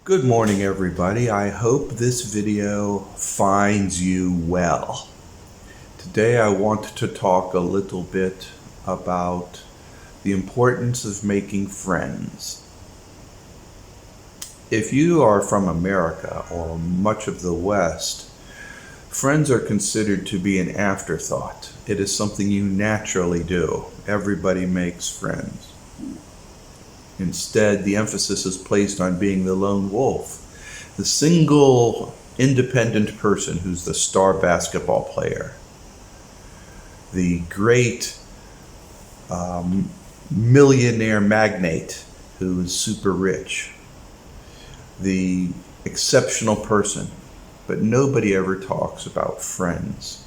Good morning, everybody. I hope this video finds you well. Today I want to talk a little bit about the importance of making friends. If you are from America or much of the West, friends are considered to be an afterthought. It is something you naturally do. Everybody makes friends. Instead, the emphasis is placed on being the lone wolf, the single independent person who's the star basketball player, the great millionaire magnate who's super rich, the exceptional person, but nobody ever talks about friends.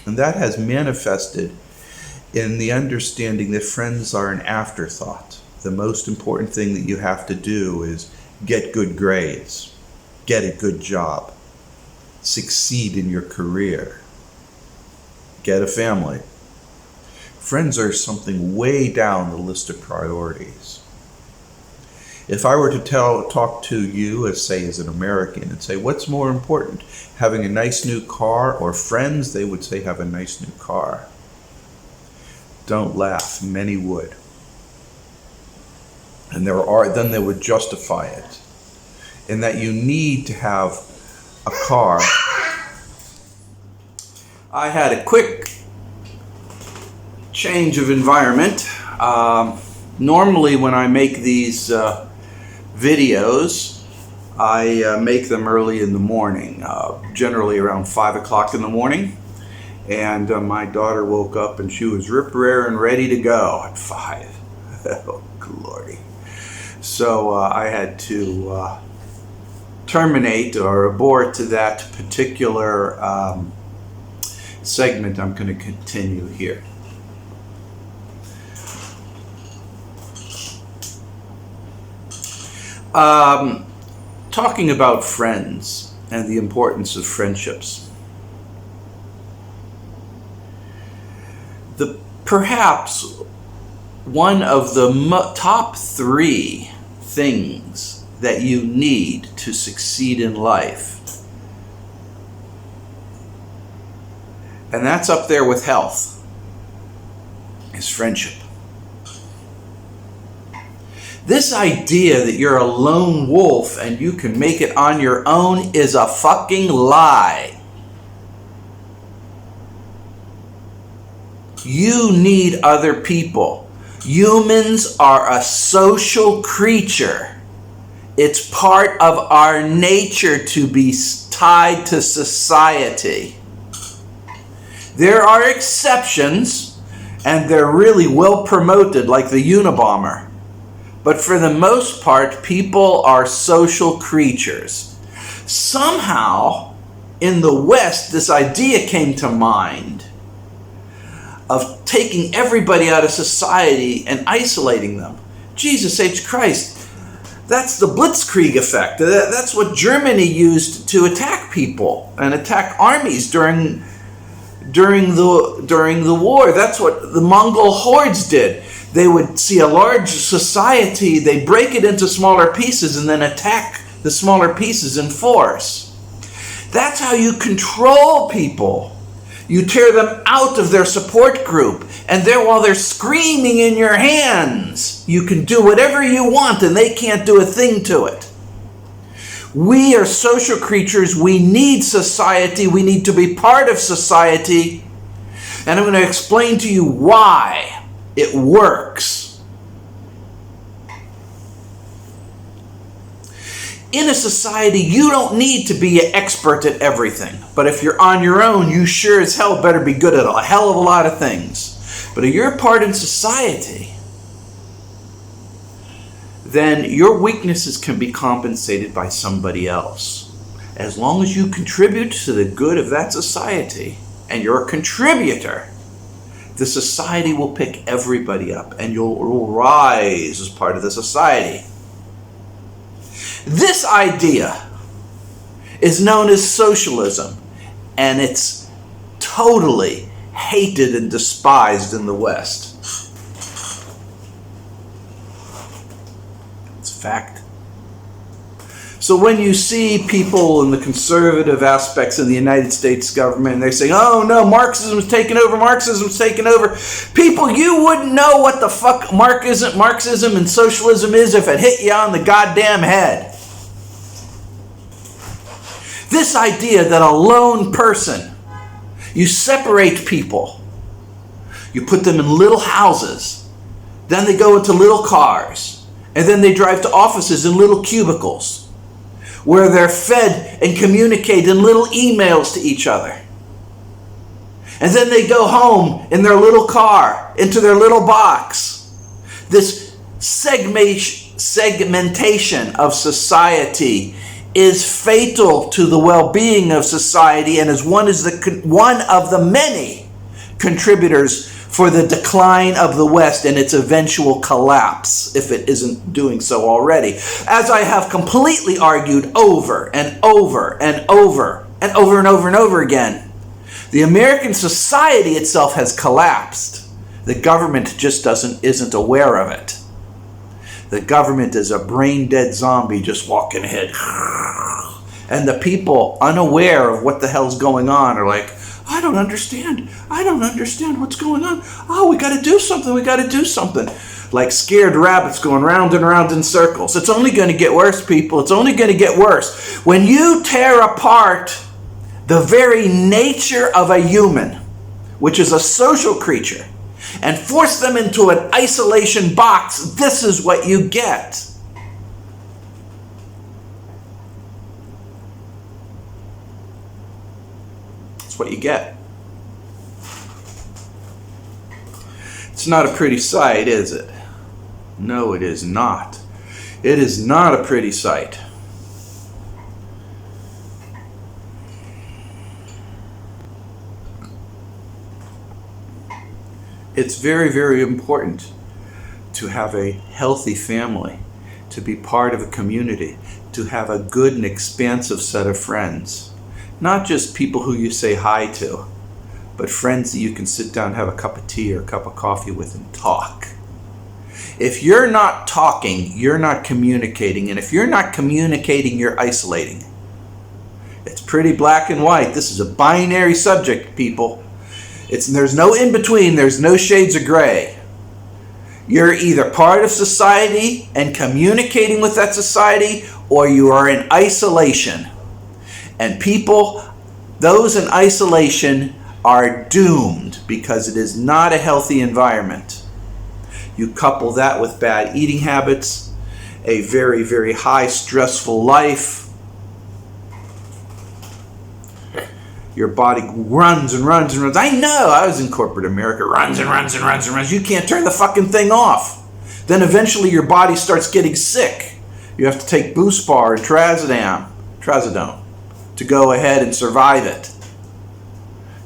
And that has manifested in the understanding that friends are an afterthought. The most important thing that you have to do is get good grades, get a good job, succeed in your career, get a family. Friends are something way down the list of priorities. If I were to talk to you as an American and say, what's more important, having a nice new car or friends? They would say have a nice new car. Don't laugh, many would. And then they would justify it, in that you need to have a car. I had a quick change of environment. Normally when I make these videos, I make them early in the morning, generally around 5 o'clock in the morning. And my daughter woke up and she was rip-raring ready to go at 5. Oh, lordy. So I had to terminate or abort to that particular segment. I'm going to continue here. Talking about friends and the importance of friendships. Perhaps one of the top 3 things that you need to succeed in life, and that's up there with health, is friendship. This idea that you're a lone wolf and you can make it on your own is a fucking lie. You need other people. Humans are a social creature. It's part of our nature to be tied to society. There are exceptions, and they're really well promoted, like the Unabomber. But for the most part, people are social creatures. Somehow, in the West, this idea came to mind of taking everybody out of society and isolating them. Jesus H. Christ, that's the Blitzkrieg effect. That's what Germany used to attack people and attack armies during the war. That's what the Mongol hordes did. They would see a large society, they break it into smaller pieces and then attack the smaller pieces in force. That's how you control people. You tear them out of their support group, and while they're screaming in your hands, you can do whatever you want and they can't do a thing to it. We are social creatures. We need society. We need to be part of society. And I'm going to explain to you why it works. In a society, you don't need to be an expert at everything. But if you're on your own, you sure as hell better be good at a hell of a lot of things. But if you're a part in society, then your weaknesses can be compensated by somebody else. As long as you contribute to the good of that society, and you're a contributor, the society will pick everybody up, and you'll rise as part of the society. This idea is known as socialism, and it's totally hated and despised in the West. It's a fact. So when you see people in the conservative aspects of the United States government, and they say, oh no, Marxism's taken over, Marxism's taken over. People, you wouldn't know what the fuck Marxism and socialism is if it hit you on the goddamn head. This idea that a lone person, you separate people, you put them in little houses, then they go into little cars, and then they drive to offices in little cubicles, where they're fed and communicate in little emails to each other. And then they go home in their little car, into their little box. This segmentation of society is fatal to the well-being of society, and is one of the many contributors for the decline of the West and its eventual collapse, if it isn't doing so already. As I have completely argued over and over and over and over and over and over again, the American society itself has collapsed. The government just isn't aware of it. The government is a brain-dead zombie just walking ahead. And the people, unaware of what the hell's going on, are like, I don't understand what's going on. Oh, we got to do something. Like scared rabbits going round and round in circles. It's only going to get worse, people. It's only going to get worse. When you tear apart the very nature of a human, which is a social creature, and force them into an isolation box, this is what you get. That's what you get. It's not a pretty sight, is it? No, it is not. It is not a pretty sight. It's very, very important to have a healthy family, to be part of a community, to have a good and expansive set of friends. Not just people who you say hi to, but friends that you can sit down and have a cup of tea or a cup of coffee with and talk. If you're not talking, you're not communicating. And if you're not communicating, you're isolating. It's pretty black and white. This is a binary subject, people. There's no in between. There's no shades of gray. You're either part of society and communicating with that society, or you are in isolation. And people, those in isolation, are doomed because it is not a healthy environment. You couple that with bad eating habits, a very, very high stressful life. Your body runs and runs and runs. I know, I was in corporate America. Runs and runs and runs and runs. You can't turn the fucking thing off. Then eventually your body starts getting sick. You have to take Buspar or Trazodone to go ahead and survive it.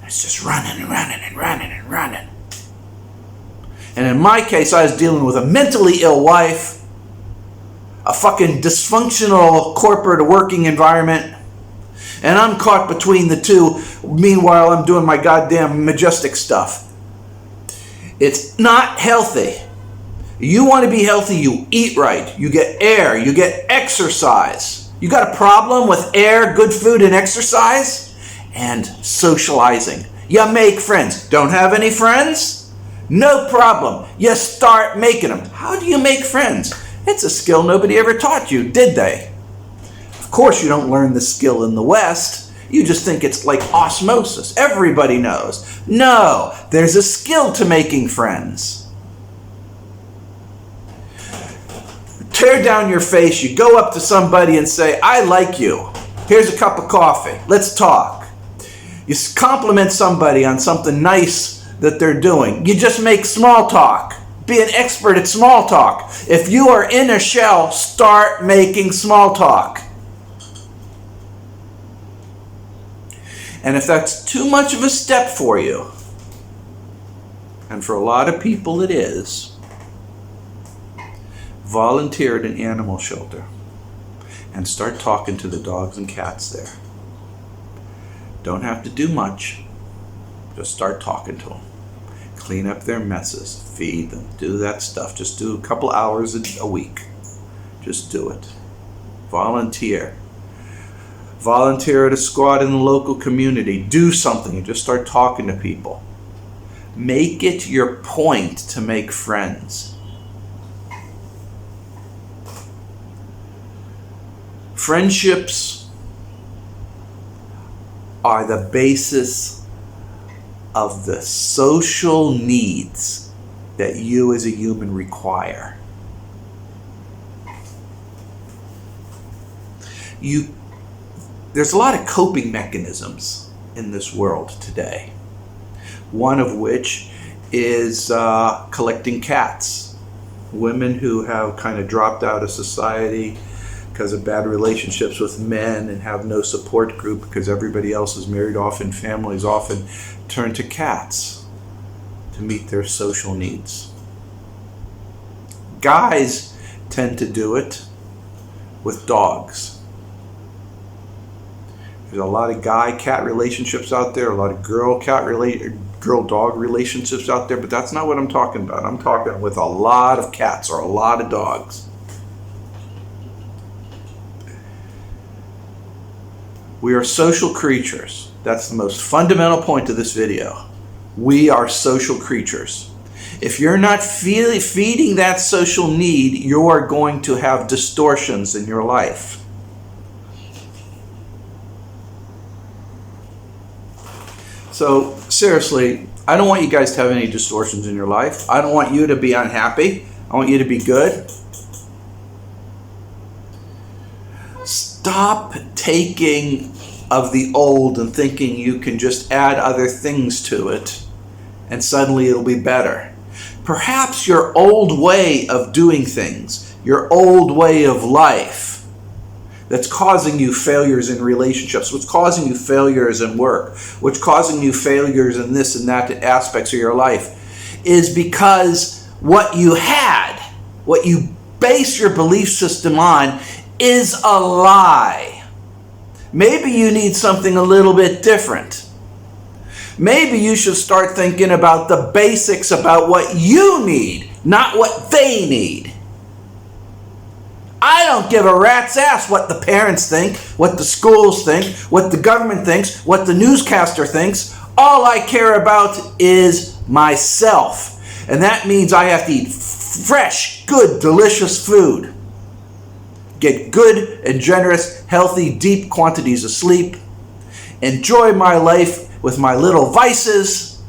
It's just running and running and running and running. And in my case, I was dealing with a mentally ill wife, a fucking dysfunctional corporate working environment, and I'm caught between the two. Meanwhile, I'm doing my goddamn majestic stuff. It's not healthy. You want to be healthy, you eat right. You get air. You get exercise. You got a problem with air, good food, and exercise? And socializing. You make friends. Don't have any friends? No problem. You start making them. How do you make friends? It's a skill nobody ever taught you, did they? Of course you don't learn the skill in the West. You just think it's like osmosis. Everybody knows. No, there's a skill to making friends. Tear down your face. You go up to somebody and say, I like you. Here's a cup of coffee. Let's talk. You compliment somebody on something nice that they're doing. You just make small talk. Be an expert at small talk. If you are in a shell, start making small talk. And if that's too much of a step for you, and for a lot of people it is, volunteer at an animal shelter and start talking to the dogs and cats there. Don't have to do much. Just start talking to them. Clean up their messes. Feed them. Do that stuff. Just do a couple hours a week. Just do it. Volunteer. Volunteer at a squad in the local community. Do something. Just start talking to people. Make it your point to make friends. Friendships are the basis of the social needs that you as a human require. There's a lot of coping mechanisms in this world today. One of which is collecting cats. Women who have kind of dropped out of society because of bad relationships with men and have no support group because everybody else is married off in families often turn to cats to meet their social needs. Guys tend to do it with dogs. There's a lot of guy-cat relationships out there, a lot of girl-dog relationships out there, but that's not what I'm talking about. I'm talking with a lot of cats or a lot of dogs. We are social creatures. That's the most fundamental point of this video. We are social creatures. If you're not feeding that social need, you are going to have distortions in your life. So seriously, I don't want you guys to have any distortions in your life. I don't want you to be unhappy. I want you to be good. Stop taking of the old and thinking you can just add other things to it and suddenly it'll be better. Perhaps your old way of doing things, your old way of life, that's causing you failures in relationships, what's causing you failures in work, what's causing you failures in this and that aspects of your life, is because what you had, what you base your belief system on, is a lie. Maybe you need something a little bit different. Maybe you should start thinking about the basics about what you need, not what they need. I don't give a rat's ass what the parents think, what the schools think, what the government thinks, what the newscaster thinks. All I care about is myself. And that means I have to eat fresh, good, delicious food. Get good and generous, healthy, deep quantities of sleep. Enjoy my life with my little vices.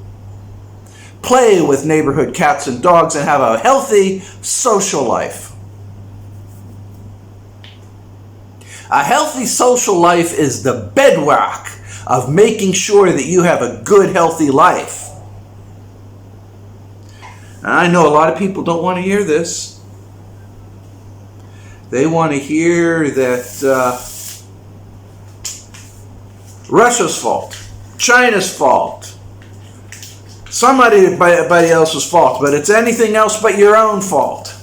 Play with neighborhood cats and dogs and have a healthy social life. A healthy social life is the bedrock of making sure that you have a good, healthy life. And I know a lot of people don't want to hear this. They want to hear that Russia's fault, China's fault, somebody else's fault, but it's anything else but your own fault.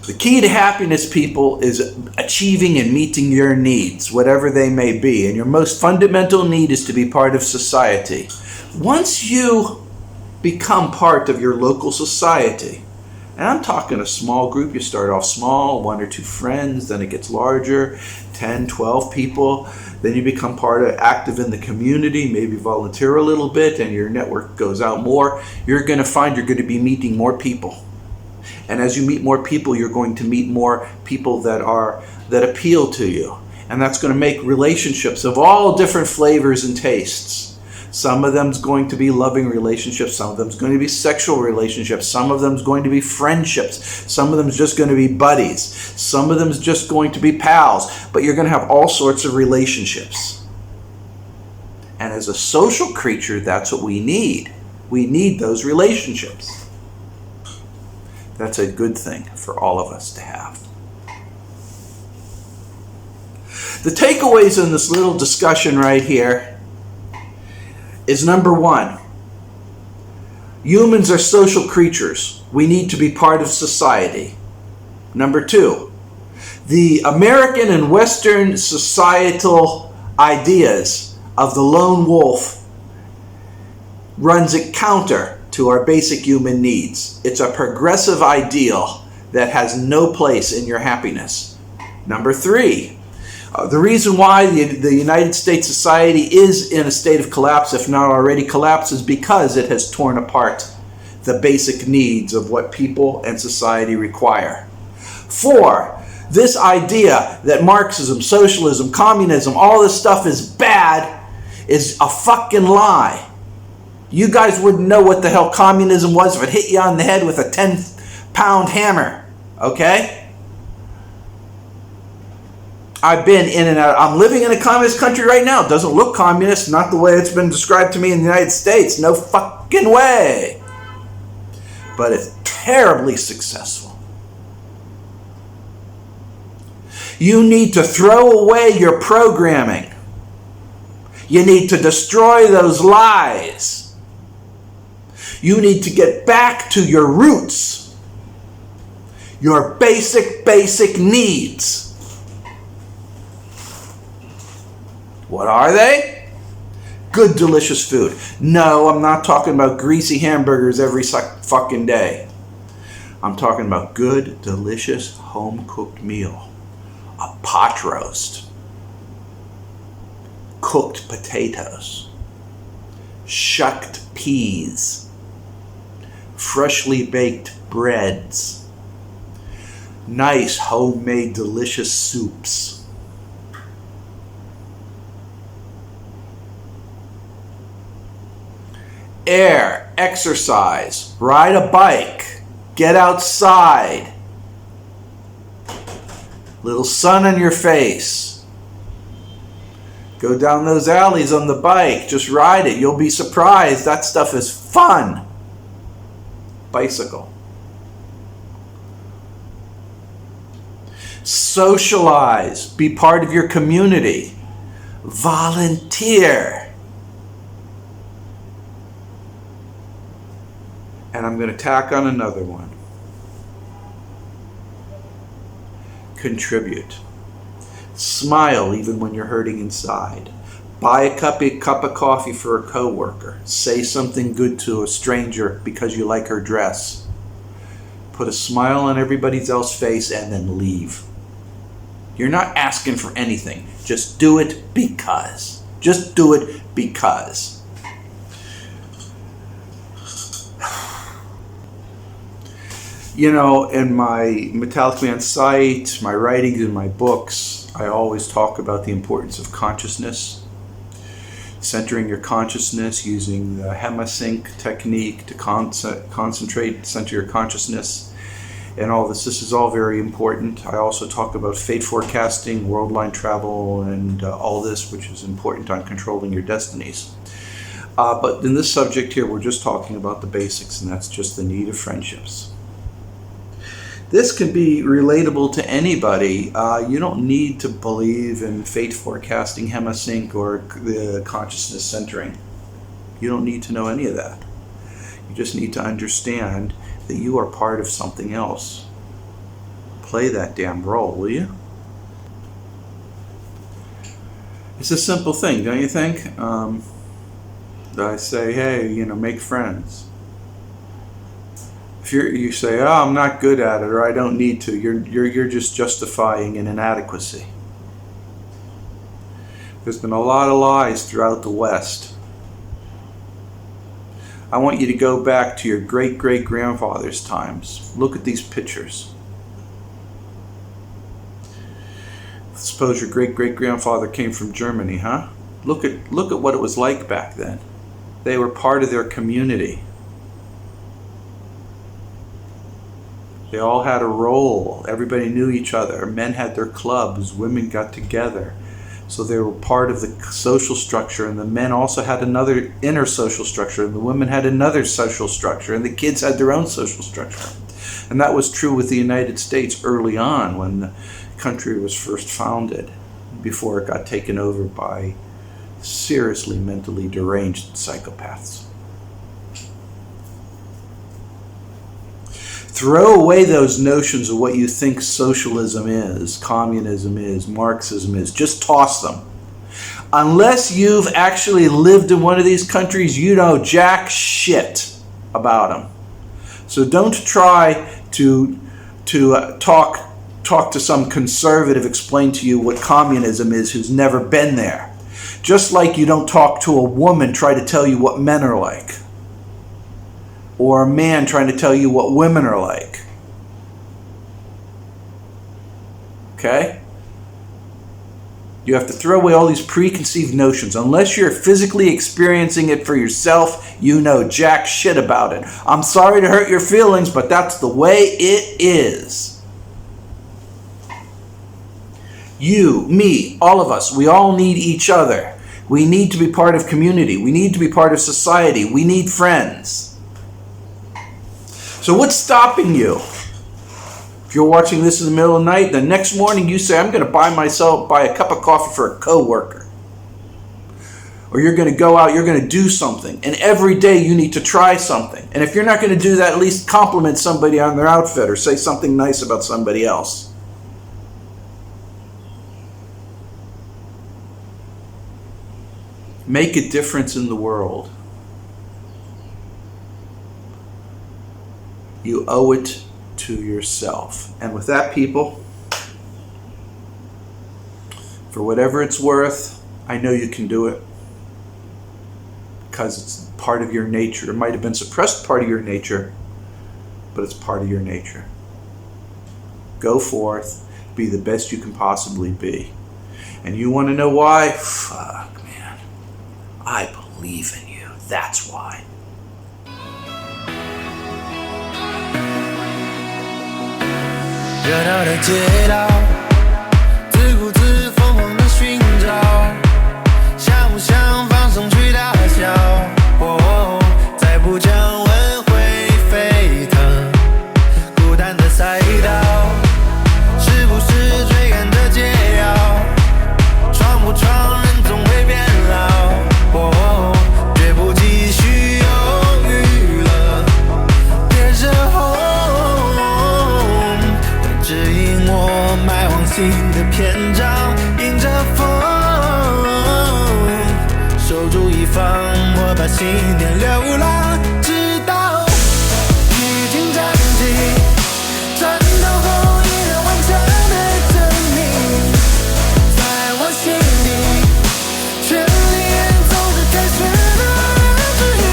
The key to happiness, people, is achieving and meeting your needs, whatever they may be. And your most fundamental need is to be part of society. Once you become part of your local society, and I'm talking a small group, you start off small, 1 or 2 friends, then it gets larger, 10, 12 people, then you become active in the community, maybe volunteer a little bit, and your network goes out more. You're going to find you're going to be meeting more people. And as you meet more people, you're going to meet more people that appeal to you. And that's going to make relationships of all different flavors and tastes. Some of them's going to be loving relationships. Some of them's going to be sexual relationships. Some of them's going to be friendships. Some of them's just going to be buddies. Some of them's just going to be pals. But you're going to have all sorts of relationships. And as a social creature, that's what we need. We need those relationships. That's a good thing for all of us to have. The takeaways in this little discussion right here is number 1. Humans are social creatures. We need to be part of society. Number 2. The American and Western societal ideas of the lone wolf runs it counter to our basic human needs. It's a progressive ideal that has no place in your happiness. Number 3, the reason why the United States society is in a state of collapse, if not already collapsed, is because it has torn apart the basic needs of what people and society require. 4, this idea that Marxism, socialism, communism, all this stuff is bad is a fucking lie. You guys wouldn't know what the hell communism was if it hit you on the head with a 10-pound hammer, okay? I've been in and out. I'm living in a communist country right now. It doesn't look communist, not the way it's been described to me in the United States. No fucking way. But it's terribly successful. You need to throw away your programming. You need to destroy those lies. You need to get back to your roots, your basic needs. What are they? Good, delicious food. No, I'm not talking about greasy hamburgers every fucking day. I'm talking about good, delicious, home-cooked meal. A pot roast. Cooked potatoes. Shucked peas. Freshly baked breads. Nice, homemade, delicious soups. Air, exercise, ride a bike, get outside. Little sun on your face. Go down those alleys on the bike, just ride it. You'll be surprised. That stuff is fun. Bicycle. Socialize, be part of your community. Volunteer. And I'm going to tack on another one. Contribute. Smile even when you're hurting inside. Buy a cup of coffee for a coworker. Say something good to a stranger because you like her dress. Put a smile on everybody else's face and then leave. You're not asking for anything. Just do it because. Just do it because. You know, in my Metallic Man site, my writings and my books, I always talk about the importance of consciousness. Centering your consciousness using the HemaSync technique to concentrate, center your consciousness, and all this. This is all very important. I also talk about fate forecasting, world line travel, and all this, which is important on controlling your destinies. But in this subject here, we're just talking about the basics, and that's just the need of friendships. This can be relatable to anybody. You don't need to believe in fate forecasting, HemaSync, or the consciousness centering. You don't need to know any of that. You just need to understand that you are part of something else. Play that damn role, will you? It's a simple thing, don't you think? I say, hey, make friends. If you say, oh, I'm not good at it, or I don't need to, you're just justifying an inadequacy. There's been a lot of lies throughout the West. I want you to go back to your great-great-grandfather's times. Look at these pictures. Suppose your great-great-grandfather came from Germany, huh? Look at what it was like back then. They were part of their community. They all had a role. Everybody knew each other. Men had their clubs. Women got together. So they were part of the social structure, and the men also had another inner social structure, and the women had another social structure, and the kids had their own social structure. And that was true with the United States early on when the country was first founded, before it got taken over by seriously mentally deranged psychopaths. Throw away those notions of what you think socialism is, communism is, Marxism is. Just toss them. Unless you've actually lived in one of these countries, you know jack shit about them. So don't try to talk to some conservative explain to you what communism is who's never been there. Just like you don't talk to a woman try to tell you what men are like, or a man trying to tell you what women are like. Okay? You have to throw away all these preconceived notions. Unless you're physically experiencing it for yourself, you know jack shit about it. I'm sorry to hurt your feelings, but that's the way it is. You, me, all of us, we all need each other. We need to be part of community. We need to be part of society. We need friends. So what's stopping you? If you're watching this in the middle of the night, the next morning you say, I'm going to buy a cup of coffee for a coworker. Or you're going to go out, you're going to do something. And every day you need to try something. And if you're not going to do that, at least compliment somebody on their outfit or say something nice about somebody else. Make a difference in the world. You owe it to yourself. And with that, people, for whatever it's worth, I know you can do it because it's part of your nature. It might have been suppressed part of your nature, but it's part of your nature. Go forth, be the best you can possibly be. And you want to know why? Fuck, man. I believe in you. That's why.热闹的街道，自顾自疯狂的寻找，想不想放松去大笑？哦，再不降温会沸腾，孤单的赛道，是不是追赶着解药？闯不闯人总会变老，哦，绝不继续犹豫了，别惹红。指引我迈往新的篇章，迎着风，守住一方，我把信念流浪，直到披荆斩棘，战斗后依然顽强的证明，在我心底，全力演奏着开始的指引。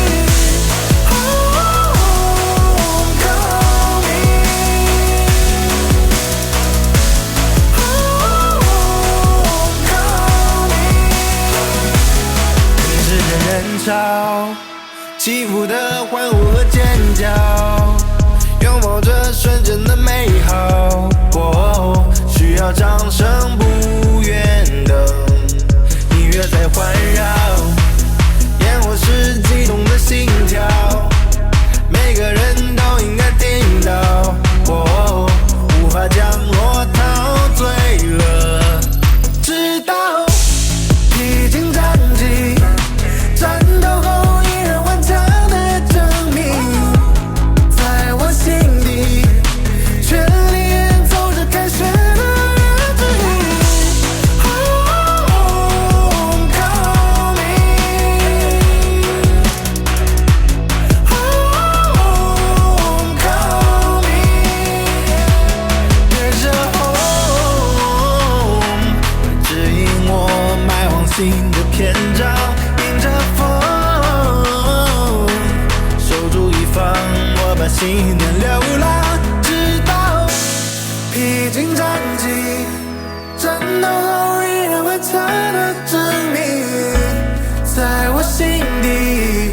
起伏的欢呼和尖叫，拥抱着瞬间的美好。哦，需要掌声不远灯，音乐在环绕，烟火是激动的心跳，每个人都应该听到。哦，无法降落，陶醉了，直到披荆斩棘。战斗后依然顽强的证明，在我心底，全力演奏着开始的指引。Homecoming， 别惹红，指引我迈往新的篇章。把信念流浪，直到披荆斩棘，战斗后依然顽强的证明，在我心底。